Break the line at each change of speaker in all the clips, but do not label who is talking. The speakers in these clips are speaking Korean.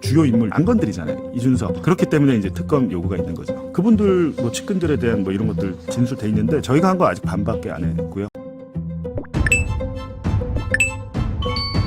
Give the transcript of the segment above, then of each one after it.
주요 인물 안 건드리잖아요. 이준석. 그렇기 때문에 이제 특검 요구가 있는 거죠. 그분들 뭐 측근들에 대한 뭐 이런 것들 진술돼 있는데 저희가 한 거 아직 반밖에 안 했고요.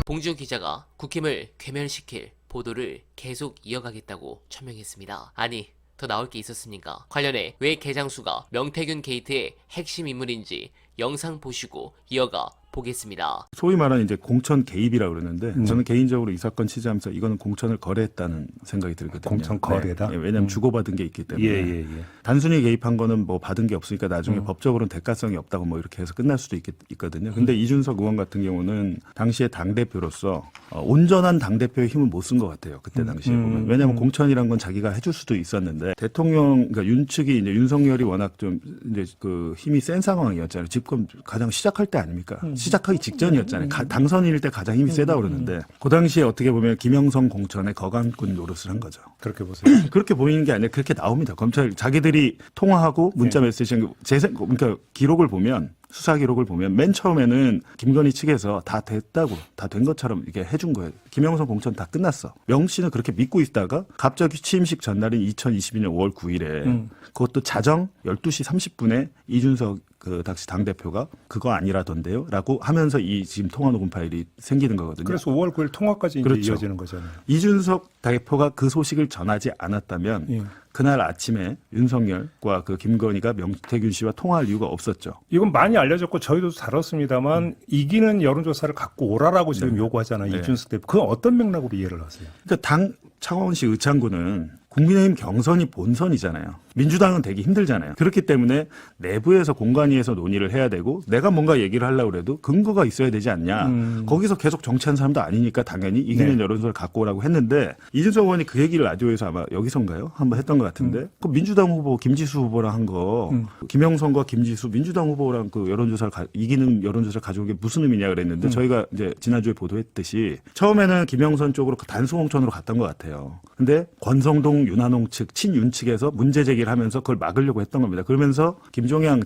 봉지훈 기자가 국힘을 괴멸시킬 보도를 계속 이어가겠다고 천명했습니다. 아니, 더 나올 게 있었습니까? 관련해 왜 개장수가 명태균 게이트의 핵심 인물인지 영상 보시고 이어가 보겠습니다.
소위 말하는 이제 공천 개입이라고 그러는데 저는 개인적으로 이 사건 취재하면서 이거는 공천을 거래했다는 생각이 들거든요.
공천 거래다?
네, 왜냐하면 주고받은 게 있기 때문에.
예.
단순히 개입한 거는 뭐 받은 게 없으니까 나중에 법적으로는 대가성이 없다고 뭐 이렇게 해서 끝날 수도 있거든요. 근데 이준석 의원 같은 경우는 당시에 당대표로서 온전한 당대표의 힘을 못 쓴 것 같아요. 그때 당시에 보면. 왜냐하면 공천이란 건 자기가 해줄 수도 있었는데 대통령, 그러니까 윤 측이 이제 윤석열이 워낙 좀 이제 그 힘이 센 상황이었잖아요. 지금 가장 시작할 때 아닙니까? 시작하기 직전이었잖아요. 당선일 때 가장 힘이 세다 그러는데 그 당시에 어떻게 보면 김영선 공천의 거강꾼 노릇을 한 거죠.
그렇게 보세요.
그렇게 보이는 게 아니라 그렇게 나옵니다. 검찰 자기들이 통화하고 문자 메시지 그러니까 기록을 보면 수사 기록을 보면 맨 처음에는 김건희 측에서 다 됐다고 다 된 것처럼 이렇게 해준 거예요. 김영선 공천 다 끝났어. 명 씨는 그렇게 믿고 있다가 갑자기 취임식 전날인 2022년 5월 9일에 그것도 자정 12시 30분에 이준석 그 당시 당대표가 그거 아니라던데요? 라고 하면서 이 지금 통화 녹음 파일이 생기는 거거든요.
그래서 5월 9일 통화까지 이제
그렇죠.
이어지는 거잖아요.
이준석 대표가 그 소식을 전하지 않았다면 그날 아침에 윤석열과 그 김건희가 명태균 씨와 통화할 이유가 없었죠.
이건 많이 알려졌고 저희도 다뤘습니다만 이기는 여론조사를 갖고 오라라고 지금 요구하잖아요.
네.
이준석 대표. 그건 어떤 맥락으로 이해를 하세요?
그러니까 당 창원시 의창구는 국민의힘 경선이 본선이잖아요. 민주당은 되기 힘들잖아요. 그렇기 때문에 내부에서 공간위에서 논의를 해야 되고 내가 뭔가 얘기를 하려고 해도 근거가 있어야 되지 않냐. 거기서 계속 정치한 사람도 아니니까 당연히 이기는 여론조사를 갖고 오라고 했는데 이준석 의원이 그 얘기를 라디오에서 아마 여기선가요? 한번 했던 것 같은데 그 민주당 후보 김지수 후보랑 한 거 김영선과 김지수 민주당 후보랑 그 여론조사를 이기는 여론조사를 가져온 게 무슨 의미냐 그랬는데 저희가 이제 지난주에 보도했듯이 처음에는 김영선 쪽으로 단수공천으로 갔던 것 같아요. 근데 권성동 윤한홍 측 친윤 측에서 문제 제기를 하면서 그걸 막으려고 했던 겁니다. 그러면서 김종양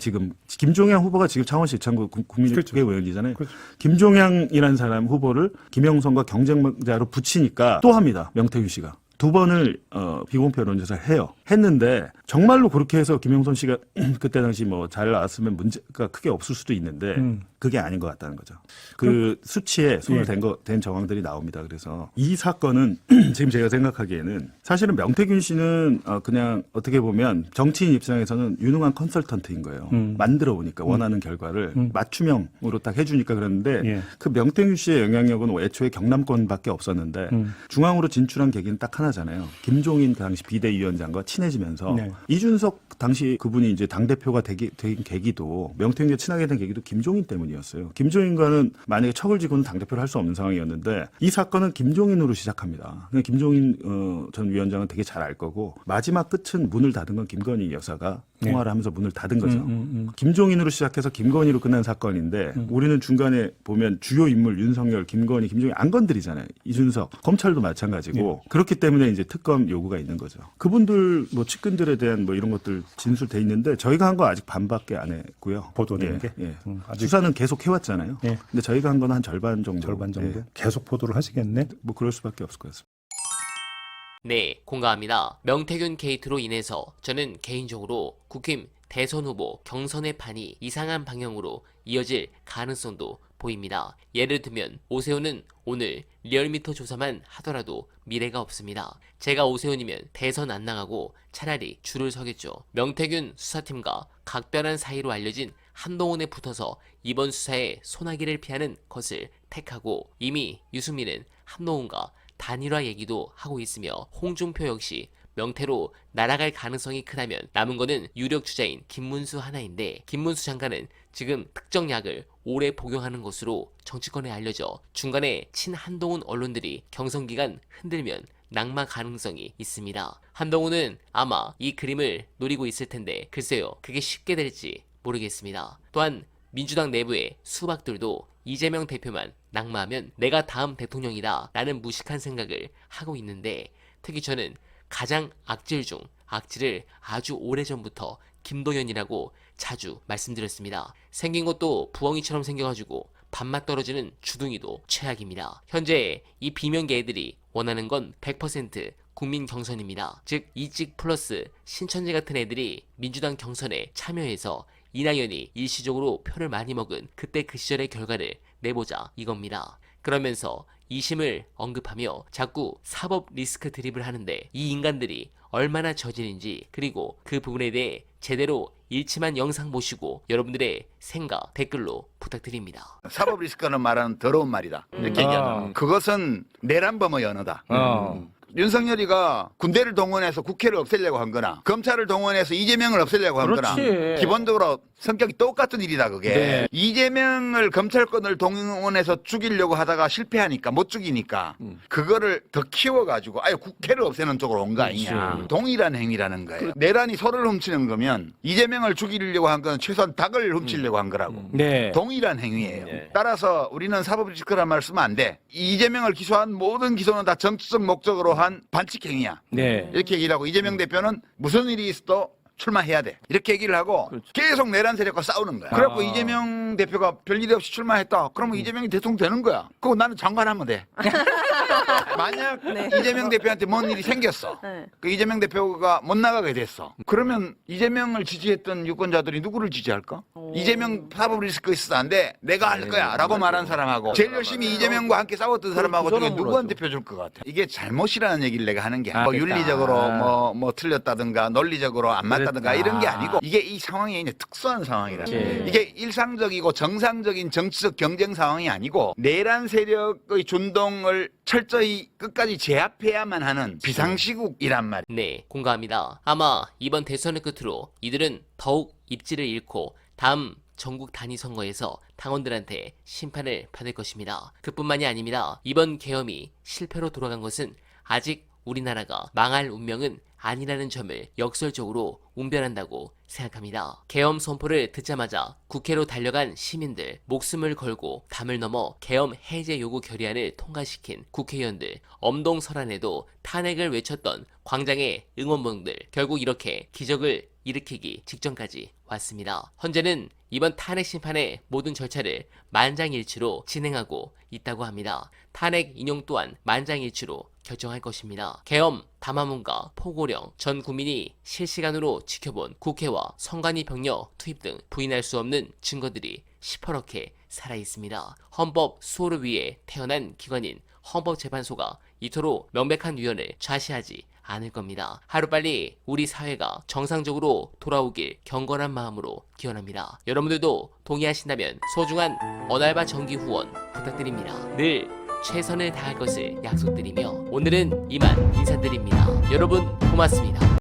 후보가 지금 창원시 의창구 국민의회 의원이잖아요.
그렇죠.
김종양이라는 사람 후보를 김영선과 경쟁자로 붙이니까 또 합니다. 명태균 씨가. 2번을 비공표 여론조사를 해요. 했는데 정말로 그렇게 해서 김영선 씨가 그때 당시 뭐 잘 나왔으면 문제가 크게 없을 수도 있는데 그게 아닌 것 같다는 거죠. 그 수치에 손을 댄 정황들이 나옵니다. 그래서 이 사건은 지금 제가 생각하기에는 사실은 명태균 씨는 그냥 어떻게 보면 정치인 입장에서는 유능한 컨설턴트인 거예요. 만들어 보니까 원하는 결과를 맞춤형으로 딱 해주니까 그랬는데 그 명태균 씨의 영향력은 애초에 경남권밖에 없었는데 중앙으로 진출한 계기는 딱 하나잖아요. 김종인 그 당시 비대위원장과 친해지면서 이준석 당시 그분이 이제 당대표가 된 계기도 명태균과 친하게 된 계기도 김종인 때문이었어요. 김종인과는 만약에 척을 지고는 당대표를 할 수 없는 상황이었는데 이 사건은 김종인으로 시작합니다. 김종인 전 위원장은 되게 잘 알 거고 마지막 끝은 문을 닫은 건 김건희 여사가 통화를 하면서 문을 닫은 거죠. 김종인으로 시작해서 김건희로 끝난 사건인데 우리는 중간에 보면 주요 인물 윤석열, 김건희, 김종인 안 건드리잖아요. 이준석, 검찰도 마찬가지고 그렇기 때문에 이제 특검 요구가 있는 거죠. 그분들 뭐 측근들에 대한 뭐 이런 것들 진술돼 있는데 저희가 한 거 아직 반밖에 안 했고요.
보도된 게?
아직 수사는 계속 해왔잖아요. 근데 저희가 한 건 한 절반 정도.
절반 정도? 계속 보도를 하시겠네?
뭐 그럴 수밖에 없을 것 같습니다.
네, 공감합니다. 명태균 게이트로 인해서 저는 개인적으로 국힘 대선 후보 경선의 판이 이상한 방향으로 이어질 가능성도 보입니다. 예를 들면 오세훈은 오늘 리얼미터 조사만 하더라도 미래가 없습니다. 제가 오세훈이면 대선 안 나가고 차라리 줄을 서겠죠. 명태균 수사팀과 각별한 사이로 알려진 한동훈에 붙어서 이번 수사에 소나기를 피하는 것을 택하고 이미 유승민은 한동훈과 단일화 얘기도 하고 있으며 홍준표 역시 명태로 날아갈 가능성이 크다면 남은 거는 유력 주자인 김문수 하나인데 김문수 장관은 지금 특정 약을 오래 복용하는 것으로 정치권에 알려져 중간에 친한동훈 언론들이 경선 기간 흔들면 낙마 가능성이 있습니다. 한동훈은 아마 이 그림을 노리고 있을 텐데 글쎄요, 그게 쉽게 될지 모르겠습니다. 또한 민주당 내부의 수박들도 이재명 대표만 낙마하면 내가 다음 대통령이다 라는 무식한 생각을 하고 있는데 특히 저는 가장 악질 중 악질을 아주 오래전부터 김동연이라고 자주 말씀드렸습니다. 생긴 것도 부엉이처럼 생겨가지고 밥맛 떨어지는 주둥이도 최악입니다. 현재 이 비명계 애들이 원하는 건 100% 국민 경선입니다. 즉 이직 플러스 신천지 같은 애들이 민주당 경선에 참여해서 이낙연이 일시적으로 표를 많이 먹은 그때 그 시절의 결과를 내보자 이겁니다. 그러면서 이심을 언급하며 자꾸 사법 리스크 드립을 하는데 이 인간들이 얼마나 저질인지 그리고 그 부분에 대해 제대로 일침한 영상 보시고 여러분들의 생각 댓글로 부탁드립니다.
사법 리스크는 말하는 더러운 말이다. 이렇게 얘기하는. 그것은 내란범의 언어다. 윤석열이가 군대를 동원해서 국회를 없애려고 한 거나 검찰을 동원해서 이재명을 없애려고 한 거나 기본적으로 성격이 똑같은 일이다 그게.
네.
이재명을 검찰권을 동원해서 죽이려고 하다가 실패하니까 못 죽이니까 그거를 더 키워가지고 아예 국회를 없애는 쪽으로 온 거 아니냐. 동일한 행위라는 거예요. 내란이 소를 훔치는 거면 이재명을 죽이려고 한 건 최소한 닭을 훔치려고 한 거라고.
네.
동일한 행위예요. 따라서 우리는 사법 리스크란 말 쓰면 안 돼. 이재명을 기소한 모든 기소는 다 정치적 목적으로 한 반칙 행위야.
네.
이렇게 얘기를 하고 이재명 대표는 무슨 일이 있어도 출마해야 돼. 이렇게 얘기를 하고 계속 내란 세력과 싸우는 거야. 그래갖고 이재명 대표가 별일 없이 출마했다. 그러면 이재명이 대통령 되는 거야. 그거 나는 장관하면 돼. 만약 이재명 대표한테 뭔 일이 생겼어. 그 이재명 대표가 못 나가게 됐어. 그러면 이재명을 지지했던 유권자들이 누구를 지지할까? 이재명 사법 리스크 있어서 안 돼. 내가 할 거야. 라고 말한 사람하고 제일 열심히 이재명과 함께 싸웠던 사람하고 중에 누구한테 표줄 것 같아? 이게 잘못이라는 얘기를 내가 하는 게 뭐 윤리적으로 뭐 틀렸다든가 논리적으로 안 맞다든가 이런 게 아니고 이게 이 상황이 이제 특수한 상황이라. 이게 일상적이고 정상적인 정치적 경쟁 상황이 아니고 내란 세력의 준동을 철저히 끝까지 제압해야만 하는 비상시국이란 말이에요.
네, 공감합니다. 아마 이번 대선을 끝으로 이들은 더욱 입지를 잃고 다음 전국 단위 선거에서 당원들한테 심판을 받을 것입니다. 그뿐만이 아닙니다. 이번 계엄이 실패로 돌아간 것은 아직 우리나라가 망할 운명은 아니라는 점을 역설적으로 운변한다고 생각합니다. 계엄 선포를 듣자마자 국회로 달려간 시민들, 목숨을 걸고 담을 넘어 계엄 해제 요구 결의안을 통과시킨 국회의원들, 엄동설안에도 탄핵을 외쳤던 광장의 응원봉들, 결국 이렇게 기적을 일으키기 직전까지 왔습니다. 현재는 이번 탄핵 심판의 모든 절차를 만장일치로 진행하고 있다고 합니다. 탄핵 인용 또한 만장일치로 결정할 것입니다. 계엄, 담화문과 포고령, 전 국민이 실시간으로 지켜본 국회와 선관위 병력 투입 등 부인할 수 없는 증거들이 시퍼렇게 살아있습니다. 헌법 수호를 위해 태어난 기관인 헌법재판소가 이토록 명백한 위헌을 좌시하지 않을 겁니다. 하루빨리 우리 사회가 정상적으로 돌아오길 경건한 마음으로 기원합니다. 여러분들도 동의하신다면 소중한 언알바 정기 후원 부탁드립니다. 늘 최선을 다할 것을 약속드리며 오늘은 이만 인사드립니다. 여러분 고맙습니다.